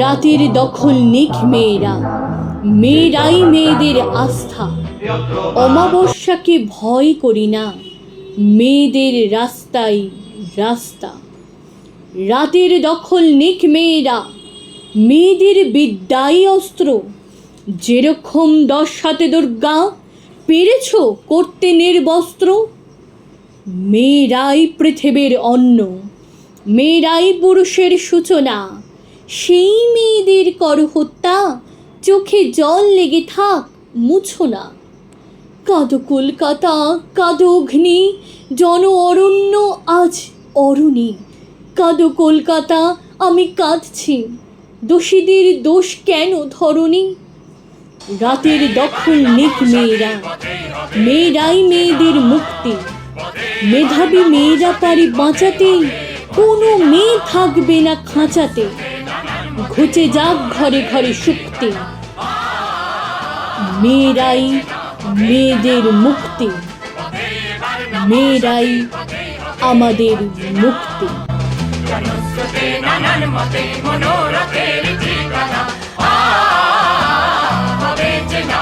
রাতের দখল নিক মেয়েরা, মেয়েরাই মেয়েদের আস্থা। অমাবস্যাকে ভয় করি না, মেয়েদের রাস্তাই রাস্তা। রাতের দখল নিক মেয়েরা, মেয়েদের বিদ্যাই অস্ত্র। যেরকম 10 হাতে দুর্গা পেরেছ করতে নির্বস্ত্র। মেয়েরাই পৃথিবীর অন্ন, মেয়েরাই পুরুষের সূচনা। সেই মেয়েদের কর হত্যা, চোখে জল লেগে থাক মুছো না। কাঁদো কলকাতা, কাঁদো অগ্নি, জন অরণ্য আজ অরণি। কাঁদো কলকাতা, আমি কাঁদছি, দোষীদের দোষ কেন ধরনি। রাতের দখল নিক মেয়েরা, মেয়েরাই মেয়েদের মুক্তি। মেধাবী মেয়েরা পারে বাঁচাতে, কোনো মেয়ে থাকবে না খাঁচাতে। ঘুচে যাক ঘরে ঘরে শুক্তি, মেয়েরাই মেয়েদের মুক্তি। মেয়েরাই আমাদের মুক্তি। জনস্রোতে নানান মতে মনোরথের ঠিকানা হবে চেনা।